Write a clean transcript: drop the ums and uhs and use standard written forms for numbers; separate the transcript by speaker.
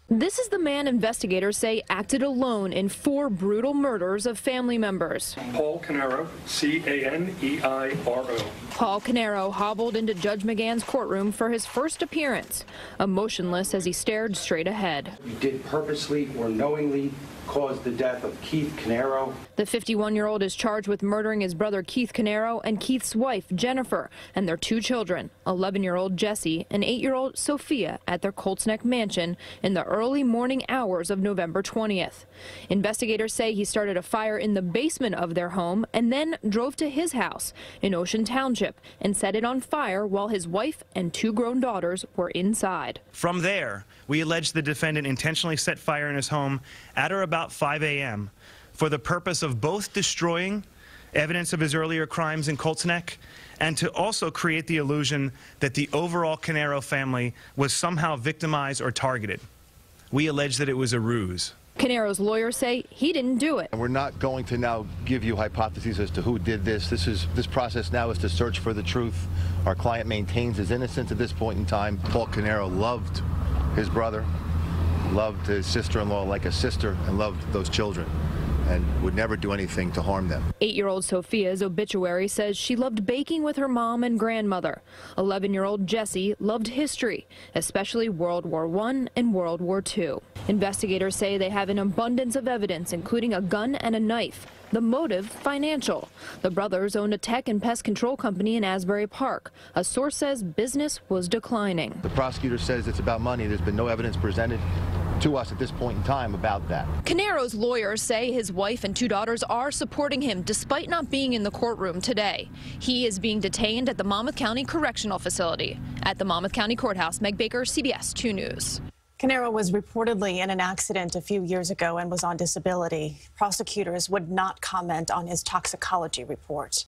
Speaker 1: This is the man investigators say acted alone in 4 brutal murders of family members.
Speaker 2: Paul Caneiro, C-A-N-E-I-R-O.
Speaker 1: Paul Caneiro hobbled into Judge McGann's courtroom for his first appearance, emotionless as he stared straight ahead.
Speaker 3: You did purposely or knowingly cause the death of Keith Caneiro.
Speaker 1: The 51-year-old is charged with murdering his brother Keith Caneiro and Keith's wife Jennifer and their 2 children, 11-year-old Jesse and 8-year-old Sophia, at their Colts Neck mansion in the early morning hours of November 20th. Investigators say he started a fire in the basement of their home and then drove to his house in Ocean Township and set it on fire while his wife and 2 grown daughters were inside.
Speaker 4: From there, we allege the defendant intentionally set fire in his home at or about 5 a.m. for the purpose of both destroying evidence of his earlier crimes in Colts Neck and to also create the illusion that the overall Caneiro family was somehow victimized or targeted. We allege that it was a ruse.
Speaker 1: Caneiro's lawyers say he didn't do it.
Speaker 5: And we're not going to now give you hypotheses as to who did this. This process now is to search for the truth. Our client maintains his innocence at this point in time. Paul Caneiro loved his brother, loved his sister-in-law like a sister, and loved those children, and would never do anything to harm them.
Speaker 1: 8-year-old Sophia's obituary says she loved baking with her mom and grandmother. 11-year-old Jesse loved history, especially World War I and World War II. Investigators say they have an abundance of evidence, including a gun and a knife. The motive, financial. The brothers owned a tech and pest control company in Asbury Park. A source says business was declining.
Speaker 5: The prosecutor says it's about money. There's been no evidence presented to us at this point in time about that.
Speaker 1: Caneiro's lawyers say his wife and 2 daughters are supporting him despite not being in the courtroom today. He is being detained at the Monmouth County Correctional Facility. At the Monmouth County Courthouse, Meg Baker, CBS 2 News.
Speaker 6: Caneiro was reportedly in an accident a few years ago and was on disability. Prosecutors would not comment on his toxicology report.